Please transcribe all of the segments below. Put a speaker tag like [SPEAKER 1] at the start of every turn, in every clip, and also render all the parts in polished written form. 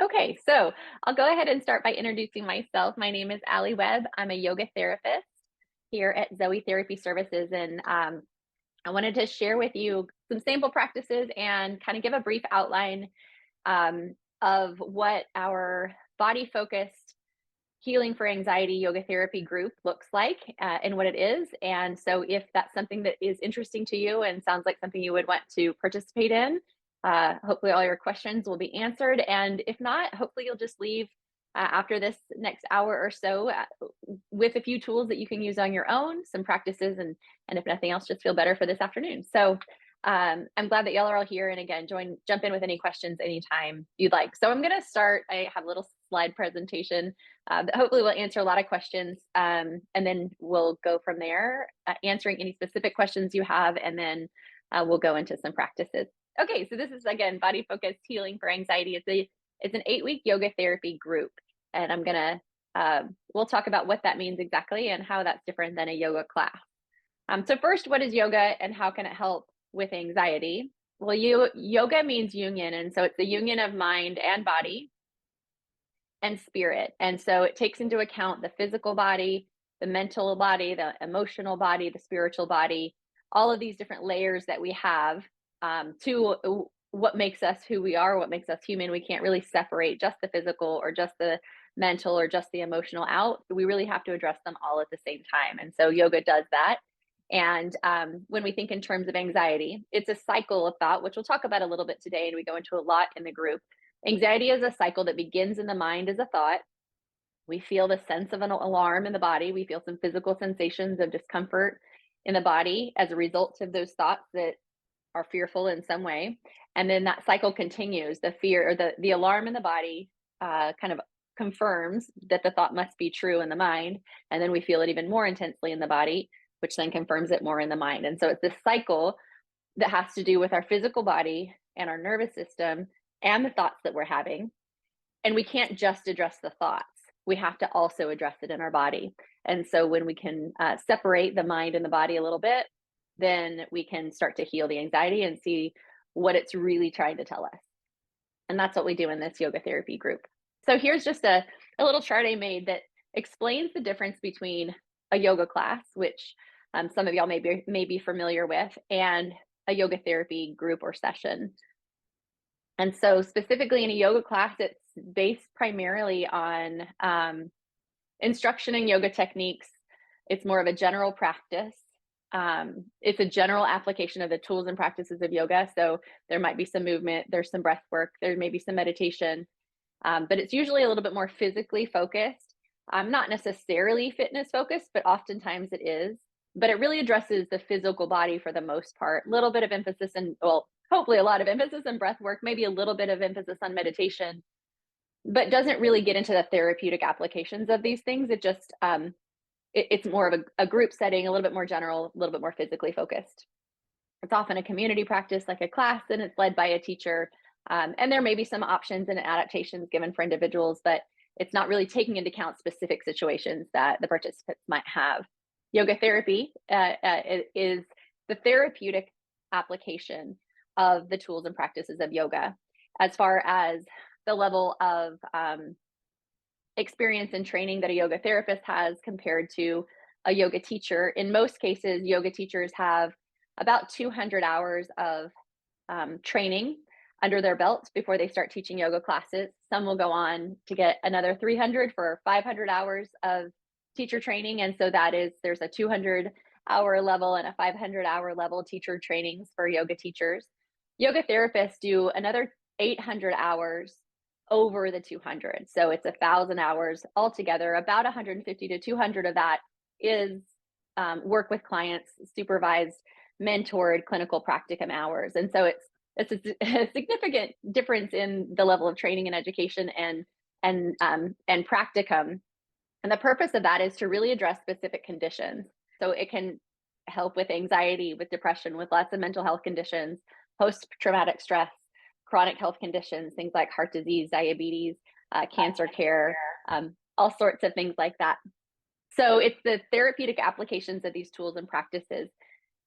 [SPEAKER 1] Okay, so I'll go ahead and start by introducing myself. My name is Allie Webb. I'm a yoga therapist here at Zoe Therapy Services, and I wanted to share with you some sample practices and kind of give a brief outline of what our body focused healing for anxiety yoga therapy group looks like and what it is. And so, if that's something that is interesting to you and sounds like something you would want to participate in, hopefully all your questions will be answered. And if not, hopefully you'll just leave after this next hour or so with a few tools that you can use on your own, some practices, and if nothing else, just feel better for this afternoon. So I'm glad that y'all are all here. And again, jump in with any questions anytime you'd like. So I'm going to start. I have a little slide presentation that hopefully will answer a lot of questions. And then we'll go from there, answering any specific questions you have. And then we'll go into some practices. Okay, so this is, again, body focused healing for anxiety. It's an 8-week yoga therapy group. And I'm going to, we'll talk about what that means exactly and how that's different than a yoga class. So first, what is yoga and how can it help with anxiety? Well, yoga means union, and so it's the union of mind and body and spirit. And so it takes into account the physical body, the mental body, the emotional body, the spiritual body, all of these different layers that we have to what makes us who we are, what makes us human. We can't really separate just the physical or just the mental or just the emotional out. We really have to address them all at the same time. And so yoga does that. And when we think in terms of anxiety, it's a cycle of thought, which we'll talk about a little bit today, and we go into a lot in the group. Anxiety is a cycle that begins in the mind as a thought. We feel the sense of an alarm in the body. We feel some physical sensations of discomfort in the body as a result of those thoughts that are fearful in some way. And then that cycle continues. The fear or the alarm in the body kind of confirms that the thought must be true in the mind. And then we feel it even more intensely in the body, which then confirms it more in the mind. And so it's this cycle that has to do with our physical body and our nervous system and the thoughts that we're having. And we can't just address the thoughts. We have to also address it in our body. And so when we can separate the mind and the body a little bit, then we can start to heal the anxiety and see what it's really trying to tell us. And that's what we do in this yoga therapy group. So here's just a little chart I made that explains the difference between a yoga class, which some of y'all may be familiar with, and a yoga therapy group or session. And so specifically in a yoga class, it's based primarily on instruction in yoga techniques. It's more of a general practice. It's a general application of the tools and practices of yoga. So there might be some movement, there's some breath work, there may be some meditation, but it's usually a little bit more physically focused. Not necessarily fitness focused, but oftentimes it is. But it really addresses the physical body for the most part. A little bit of emphasis and, well, hopefully a lot of emphasis on breath work, maybe a little bit of emphasis on meditation, but doesn't really get into the therapeutic applications of these things. It just, it's more of a group setting, a little bit more general, a little bit more physically focused. It's often a community practice like a class, and it's led by a teacher. And there may be some options and adaptations given for individuals, but it's not really taking into account specific situations that the participants might have. Yoga therapy is the therapeutic application of the tools and practices of yoga as far as the level of experience and training that a yoga therapist has compared to a yoga teacher. In most cases, yoga teachers have about 200 hours of training under their belt before they start teaching yoga classes. Some will go on to get another 300 for 500 hours of teacher training. And so there's a 200-hour level and a 500-hour level teacher trainings for yoga teachers. Yoga therapists do another 800 hours over the 200. So it's 1,000 hours altogether. About 150 to 200 of that is work with clients, supervised, mentored clinical practicum hours. And so it's a significant difference in the level of training and education and practicum. And the purpose of that is to really address specific conditions. So it can help with anxiety, with depression, with lots of mental health conditions, post-traumatic stress, chronic health conditions, things like heart disease, diabetes, cancer care, all sorts of things like that. So it's the therapeutic applications of these tools and practices.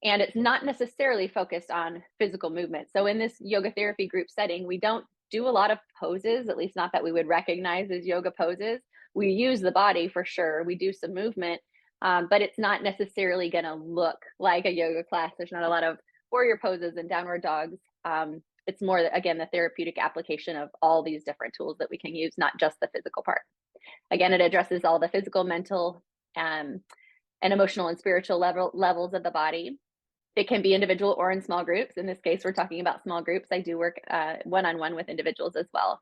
[SPEAKER 1] And it's not necessarily focused on physical movement. So in this yoga therapy group setting, we don't do a lot of poses, at least not that we would recognize as yoga poses. We use the body for sure. We do some movement, but it's not necessarily going to look like a yoga class. There's not a lot of warrior poses and downward dogs. It's more, again, the therapeutic application of all these different tools that we can use, not just the physical part. Again, it addresses all the physical, mental, and emotional and spiritual levels of the body. It can be individual or in small groups. In this case, we're talking about small groups. I do work one-on-one with individuals as well.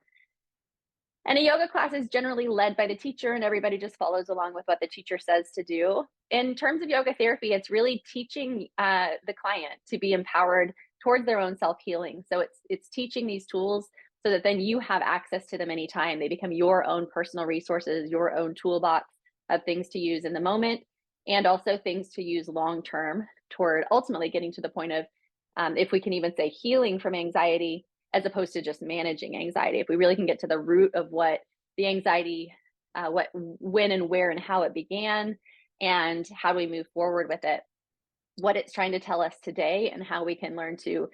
[SPEAKER 1] And a yoga class is generally led by the teacher, and everybody just follows along with what the teacher says to do. In terms of yoga therapy, it's really teaching the client to be empowered towards their own self-healing. So it's teaching these tools so that then you have access to them anytime. They become your own personal resources, your own toolbox of things to use in the moment, and also things to use long-term toward ultimately getting to the point of, if we can even say, healing from anxiety, as opposed to just managing anxiety. If we really can get to the root of what the anxiety, when and where and how it began, and how do we move forward with it, what it's trying to tell us today, and how we can learn to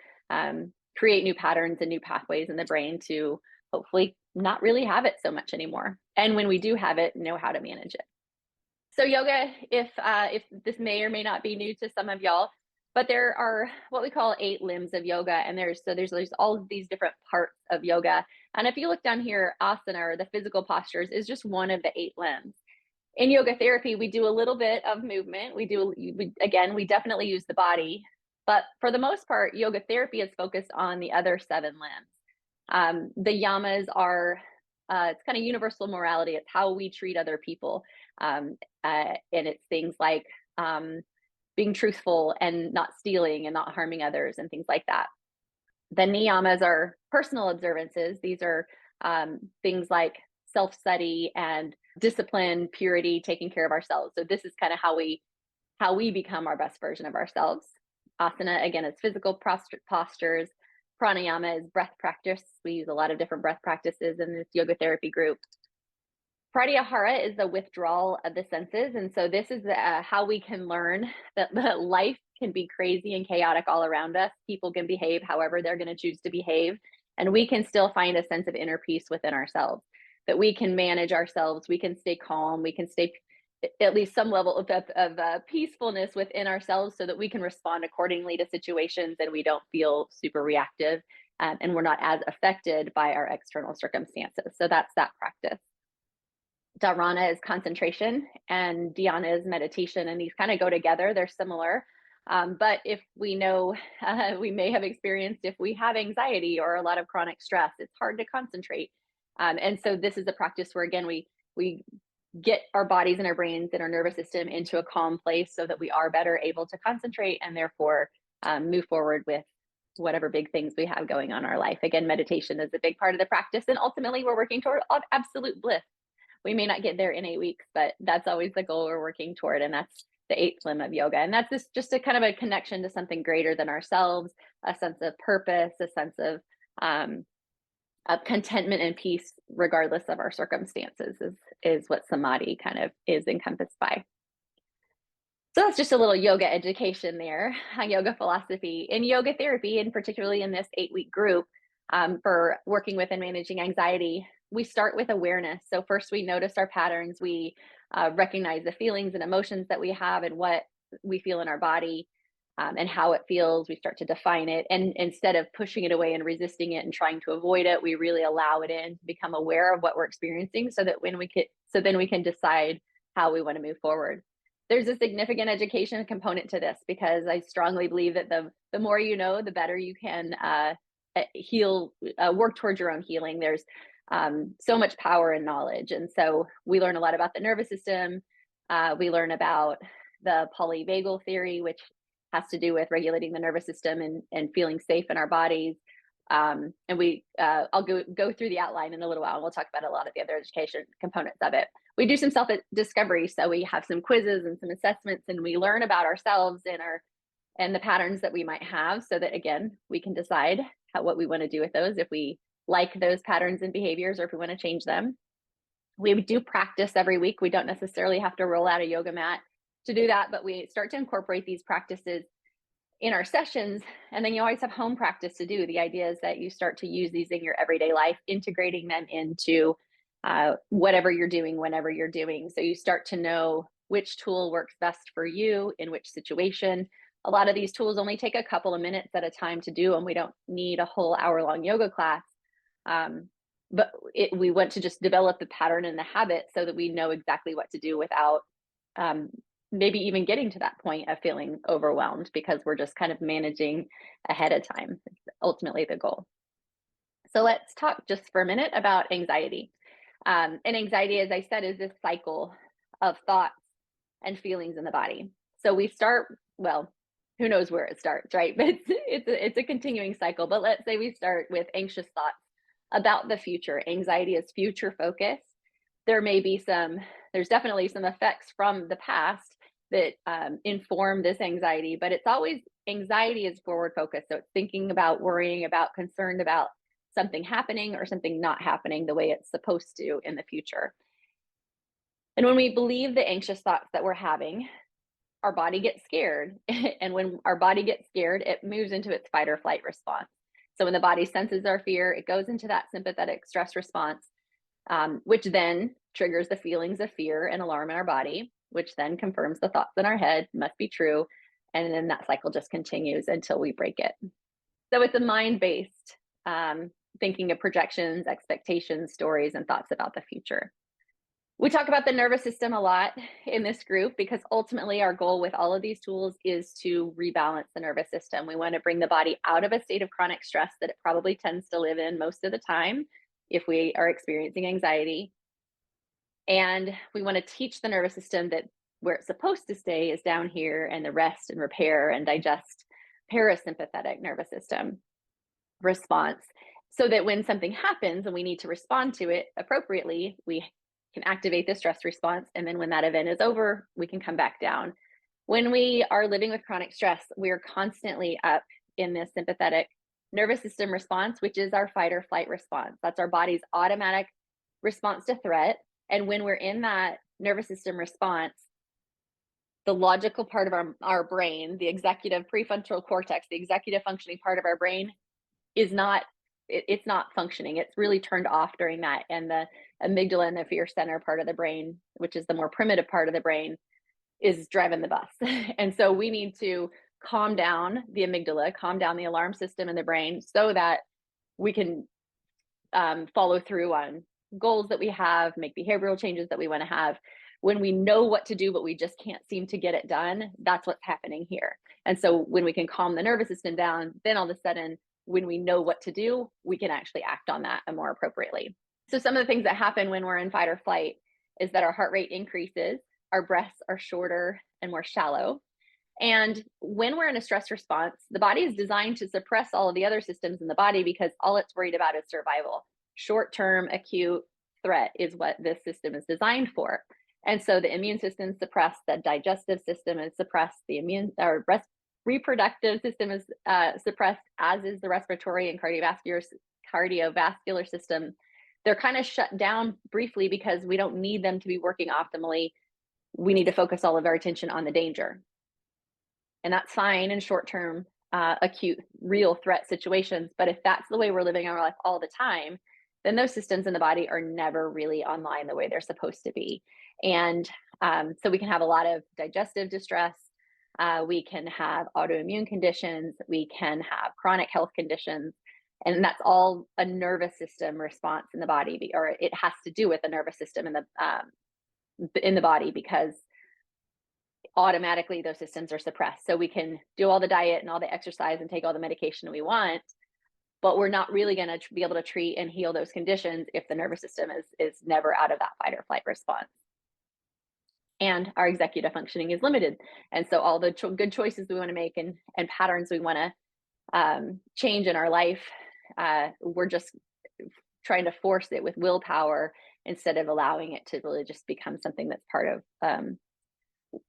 [SPEAKER 1] create new patterns and new pathways in the brain to hopefully not really have it so much anymore. And when we do have it, know how to manage it. So yoga, if this may or may not be new to some of y'all, but there are what we call 8 limbs of yoga, and there's all of these different parts of yoga. And if you look down here, asana, or the physical postures, is just one of the 8 limbs. In yoga therapy, we do a little bit of movement. We definitely use the body, but for the most part, yoga therapy is focused on the other 7 limbs. The yamas are it's kind of universal morality. It's how we treat other people, and it's things like being truthful and not stealing and not harming others and things like that. The niyamas are personal observances. These are things like self-study and discipline, purity, taking care of ourselves. So this is kind of how we become our best version of ourselves. Asana, again, is physical postures. Pranayama is breath practice. We use a lot of different breath practices in this yoga therapy group. Pratyahara is the withdrawal of the senses. And so this is how we can learn that life can be crazy and chaotic all around us. People can behave however they're going to choose to behave. And we can still find a sense of inner peace within ourselves, that we can manage ourselves, we can stay calm, we can stay at least some level of peacefulness within ourselves, so that we can respond accordingly to situations and we don't feel super reactive, and we're not as affected by our external circumstances. So that's that practice. Dharana is concentration, and dhyana is meditation, and these kind of go together. They're similar. But if we know, we may have experienced, if we have anxiety or a lot of chronic stress, it's hard to concentrate. And so this is a practice where, again, we get our bodies and our brains and our nervous system into a calm place so that we are better able to concentrate and therefore move forward with whatever big things we have going on in our life. Again, meditation is a big part of the practice, and ultimately we're working toward absolute bliss. We may not get there in 8 weeks, but that's always the goal we're working toward. And that's the 8th limb of yoga. And that's just a kind of a connection to something greater than ourselves, a sense of purpose, a sense of contentment and peace, regardless of our circumstances, is what samadhi kind of is encompassed by. So that's just a little yoga education there, yoga philosophy. In yoga therapy, and particularly in this 8-week group for working with and managing anxiety, we start with awareness. So first we notice our patterns, we recognize the feelings and emotions that we have and what we feel in our body and how it feels. We start to define it. And instead of pushing it away and resisting it and trying to avoid it, we really allow it in, to become aware of what we're experiencing, so that then we can decide how we want to move forward. There's a significant education component to this, because I strongly believe that the more you know, the better you can work towards your own healing. There's so much power in knowledge. And so we learn a lot about the nervous system. We learn about the polyvagal theory, which has to do with regulating the nervous system and feeling safe in our bodies. And I'll go through the outline in a little while. We'll talk about a lot of the other education components of it. We do some self-discovery. So we have some quizzes and some assessments, and we learn about ourselves and the patterns that we might have, so that, again, we can decide what we want to do with those, if we like those patterns and behaviors, or if we want to change them. We do practice every week. We don't necessarily have to roll out a yoga mat to do that, but we start to incorporate these practices in our sessions. And then you always have home practice to do. The idea is that you start to use these in your everyday life, integrating them into whatever you're doing, whenever you're doing. So you start to know which tool works best for you in which situation. A lot of these tools only take a couple of minutes at a time to do, and we don't need a whole hour-long yoga class. But we want to just develop the pattern and the habit so that we know exactly what to do without maybe even getting to that point of feeling overwhelmed, because we're just kind of managing ahead of time. It's ultimately the goal. So let's talk just for a minute about anxiety. And anxiety, as I said, is this cycle of thoughts and feelings in the body. So we start, well, who knows where it starts, right? But it's a continuing cycle. But let's say we start with anxious thoughts about the future. Anxiety is future focused. There's definitely some effects from the past that inform this anxiety, but it's always, anxiety is forward focused. So it's thinking about, worrying about, concerned about something happening or something not happening the way it's supposed to in the future. And when we believe the anxious thoughts that we're having, our body gets scared. And when our body gets scared, it moves into its fight or flight response. So when the body senses our fear, it goes into that sympathetic stress response, which then triggers the feelings of fear and alarm in our body, which then confirms the thoughts in our head must be true. And then that cycle just continues until we break it. So it's a mind-based thinking of projections, expectations, stories, and thoughts about the future. We talk about the nervous system a lot in this group because ultimately our goal with all of these tools is to rebalance the nervous system. We want to bring the body out of a state of chronic stress that it probably tends to live in most of the time if we are experiencing anxiety. And we want to teach the nervous system that where it's supposed to stay is down here, and the rest and repair and digest parasympathetic nervous system response, so that when something happens and we need to respond to it appropriately, we can activate the stress response. And then when that event is over, we can come back down. When we are living with chronic stress, we're constantly up in this sympathetic nervous system response, which is our fight or flight response. That's our body's automatic response to threat. And when we're in that nervous system response, the logical part of our brain, the executive prefrontal cortex, the executive functioning part of our brain, is not, it's not functioning. It's really turned off during that. And the amygdala and the fear center part of the brain, which is the more primitive part of the brain, is driving the bus. And so we need to calm down the amygdala, calm down the alarm system in the brain so that we can follow through on goals that we have, make behavioral changes that we want to have. When we know what to do, but we just can't seem to get it done, that's what's happening here. And so when we can calm the nervous system down, then all of a sudden, when we know what to do, we can actually act on that more appropriately. So some of the things that happen when we're in fight or flight is that our heart rate increases, our breaths are shorter and more shallow. And when we're in a stress response, the body is designed to suppress all of the other systems in the body because all it's worried about is survival. Short-term acute threat is what this system is designed for. And so the immune system is suppressed, the digestive system is suppressed, the reproductive system is suppressed, as is the respiratory and cardiovascular system. They're kind of shut down briefly because we don't need them to be working optimally. We need to focus all of our attention on the danger. And that's fine in short-term, acute, real threat situations. But if that's the way we're living our life all the time, then those systems in the body are never really online the way they're supposed to be. And so we can have a lot of digestive distress. We can have autoimmune conditions. We can have chronic health conditions. And that's all a nervous system response in the body, or it has to do with the nervous system in the body, because automatically those systems are suppressed. So we can do all the diet and all the exercise and take all the medication we want, but we're not really going to be able to treat and heal those conditions if the nervous system is never out of that fight or flight response. And our executive functioning is limited. And so all the good choices we want to make and patterns we want to change in our life, we're just trying to force it with willpower instead of allowing it to really just become something that's part of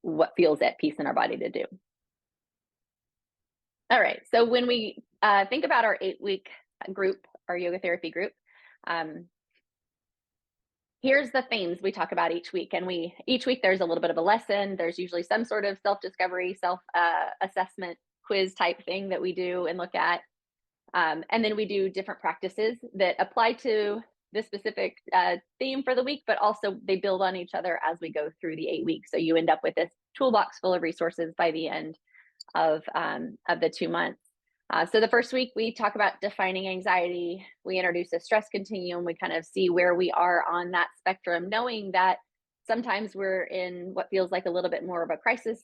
[SPEAKER 1] what feels at peace in our body to do. All right, so when we think about our 8-week group, our yoga therapy group, here's the themes we talk about each week. And each week there's a little bit of a lesson. There's usually some sort of self-discovery, self-assessment quiz type thing that we do and look at. And then we do different practices that apply to the specific theme for the week, but also they build on each other as we go through the 8 weeks. So you end up with this toolbox full of resources by the end of the 2 months. So the first week we talk about defining anxiety. We introduce a stress continuum. We kind of see where we are on that spectrum, knowing that sometimes we're in what feels like a little bit more of a crisis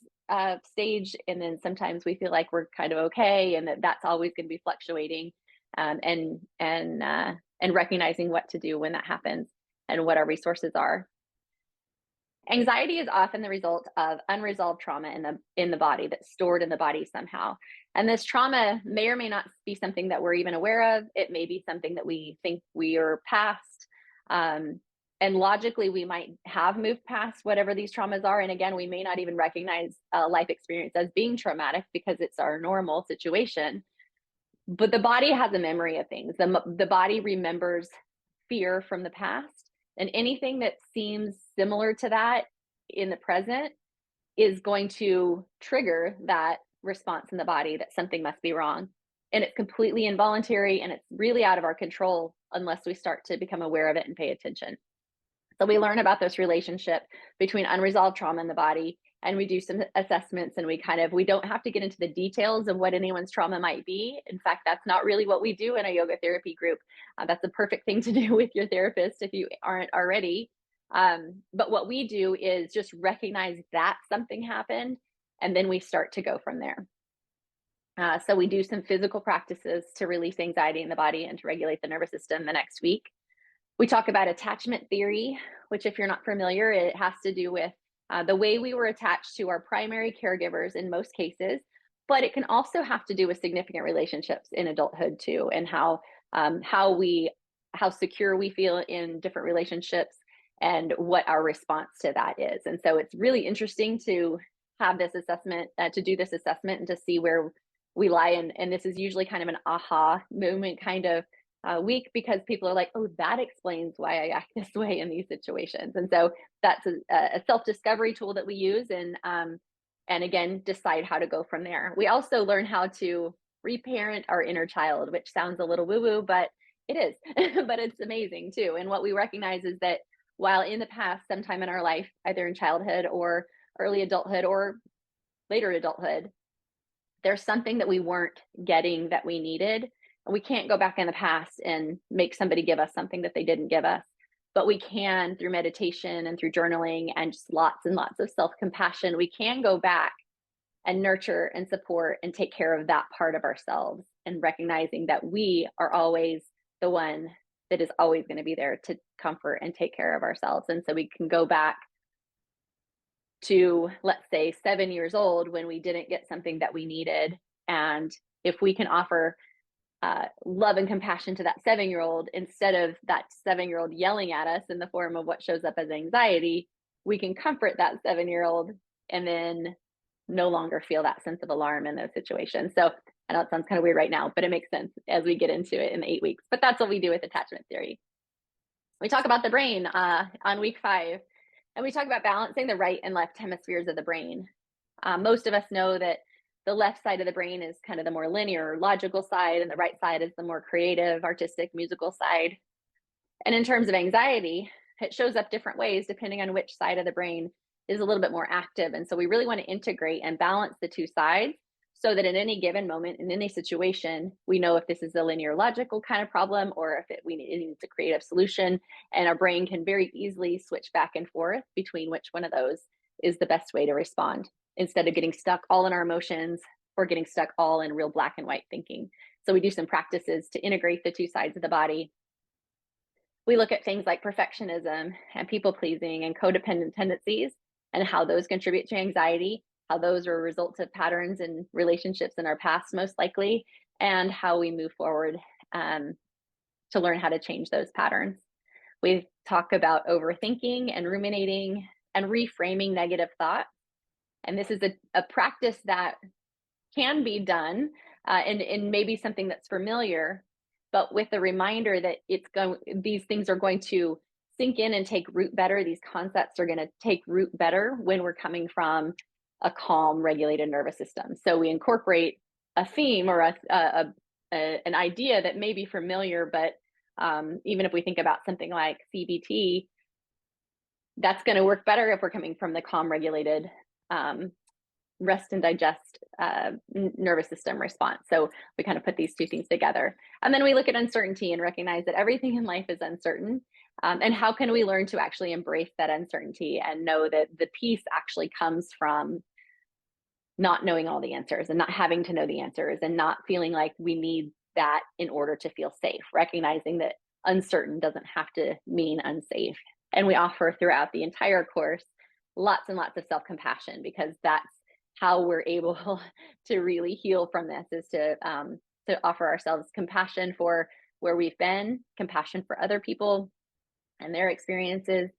[SPEAKER 1] stage, and then sometimes we feel like we're kind of okay, and that's always going to be fluctuating, and recognizing what to do when that happens and what our resources are. Anxiety is often the result of unresolved trauma in the body that's stored in the body somehow. And this trauma may or may not be something that we're even aware of. It may be something that we think we are past. And logically, we might have moved past whatever these traumas are. And again, we may not even recognize a life experience as being traumatic because it's our normal situation. But the body has a memory of things. The body remembers fear from the past. And anything that seems similar to that in the present is going to trigger that response in the body that something must be wrong. And it's completely involuntary, and it's really out of our control unless we start to become aware of it and pay attention. So we learn about this relationship between unresolved trauma in the body, and we do some assessments, and we don't have to get into the details of what anyone's trauma might be. In fact, that's not really what we do in a yoga therapy group. That's a perfect thing to do with your therapist if you aren't already. But what we do is just recognize that something happened, and then we start to go from there. So we do some physical practices to release anxiety in the body and to regulate the nervous system the next week. We talk about attachment theory, which, if you're not familiar, it has to do with the way we were attached to our primary caregivers in most cases, but it can also have to do with significant relationships in adulthood too, and how secure we feel in different relationships and what our response to that is. And so it's really interesting to have this assessment, to do this assessment and to see where we lie. And this is usually kind of an aha moment kind of week, because people are like, oh, that explains why I act this way in these situations. And so that's a self-discovery tool that we use, and again, decide how to go from there. We also learn how to reparent our inner child, which sounds a little woo-woo, but it is, but it's amazing too. And what we recognize is that while in the past, sometime in our life, either in childhood or early adulthood or later adulthood, there's something that we weren't getting that we needed. And we can't go back in the past and make somebody give us something that they didn't give us. But we can, through meditation and through journaling and just lots and lots of self-compassion, we can go back and nurture and support and take care of that part of ourselves, and recognizing that we are always the one that is always going to be there to comfort and take care of ourselves. And so we can go back to, let's say, 7 years old when we didn't get something that we needed. And if we can offer love and compassion to that 7-year-old, instead of that 7-year-old yelling at us in the form of what shows up as anxiety, we can comfort that 7-year-old and then no longer feel that sense of alarm in those situations. So I know it sounds kind of weird right now, but it makes sense as we get into it in the 8 weeks. But that's what we do with attachment theory. We talk about the brain on week 5, and we talk about balancing the right and left hemispheres of the brain. Most of us know that the left side of the brain is kind of the more linear, logical side, and the right side is the more creative, artistic, musical side. And in terms of anxiety, it shows up different ways depending on which side of the brain is a little bit more active. And so we really want to integrate and balance the two sides so that in any given moment, in any situation, we know if this is a linear, logical kind of problem, or if it needs a creative solution. And our brain can very easily switch back and forth between which one of those is the best way to respond, instead of getting stuck all in our emotions or getting stuck all in real black and white thinking. So we do some practices to integrate the two sides of the body. We look at things like perfectionism and people pleasing and codependent tendencies, and how those contribute to anxiety, how those are results of patterns and relationships in our past, most likely, and how we move forward to learn how to change those patterns. We talk about overthinking and ruminating and reframing negative thoughts. And this is a practice that can be done and maybe something that's familiar, but with the reminder that these things are going to sink in and take root better. These concepts are going to take root better when we're coming from a calm, regulated nervous system. So we incorporate a theme or an idea that may be familiar, but even if we think about something like CBT, that's going to work better if we're coming from the calm, regulated, rest and digest nervous system response. So we kind of put these two things together. And then we look at uncertainty and recognize that everything in life is uncertain. And how can we learn to actually embrace that uncertainty and know that the peace actually comes from not knowing all the answers and not having to know the answers and not feeling like we need that in order to feel safe, recognizing that uncertain doesn't have to mean unsafe. And we offer throughout the entire course lots and lots of self-compassion, because that's how we're able to really heal from this, is to offer ourselves compassion for where we've been, compassion for other people and their experiences,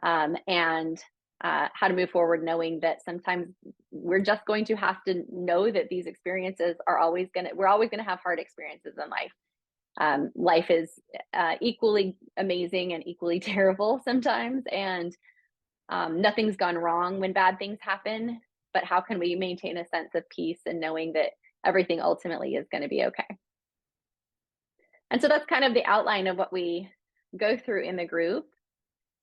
[SPEAKER 1] and how to move forward, knowing that sometimes we're just going to have to know that these experiences are we're always gonna have hard experiences in life. Life is equally amazing and equally terrible sometimes, and nothing's gone wrong when bad things happen, but how can we maintain a sense of peace and knowing that everything ultimately is gonna be okay? And so that's kind of the outline of what we go through in the group.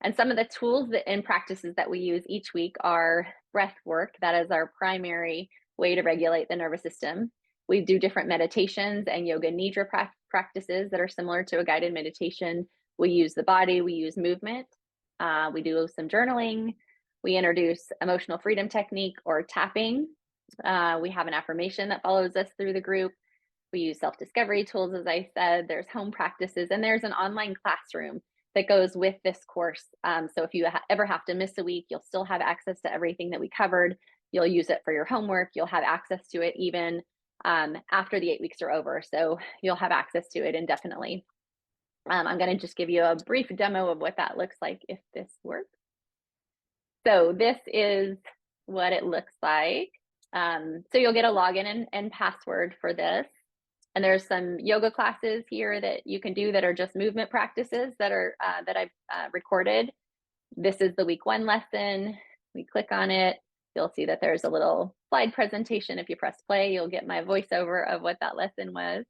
[SPEAKER 1] And some of the tools and practices that we use each week are breath work. That is our primary way to regulate the nervous system. We do different meditations and yoga nidra practices that are similar to a guided meditation. We use the body, we use movement, we do some journaling. We introduce emotional freedom technique or tapping. We have an affirmation that follows us through the group. We use self-discovery tools, as I said. There's home practices, and there's an online classroom that goes with this course. So if you ever have to miss a week, you'll still have access to everything that we covered. You'll use it for your homework. You'll have access to it even after the 8 weeks are over. So you'll have access to it indefinitely. I'm going to just give you a brief demo of what that looks like if this works. So this is what it looks like. So you'll get a login and password for this. And there's some yoga classes here that you can do that are just movement practices that I've recorded. This is the week 1 lesson. We click on it. You'll see that there's a little slide presentation. If you press play, you'll get my voiceover of what that lesson was.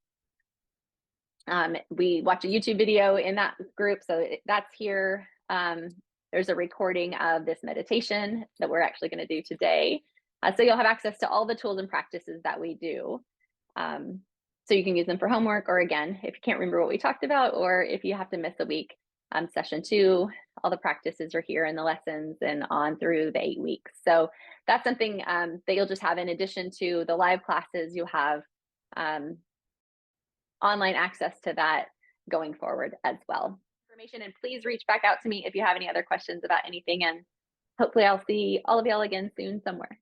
[SPEAKER 1] We watch a YouTube video in that group, so that's here. There's a recording of this meditation that we're actually going to do today. So you'll have access to all the tools and practices that we do. So you can use them for homework, or again, if you can't remember what we talked about, or if you have to miss a week, session 2, all the practices are here in the lessons and on through the 8 weeks. So that's something that you'll just have in addition to the live classes. You'll have online access to that going forward as well. And please reach back out to me if you have any other questions about anything, and hopefully I'll see all of y'all again soon somewhere.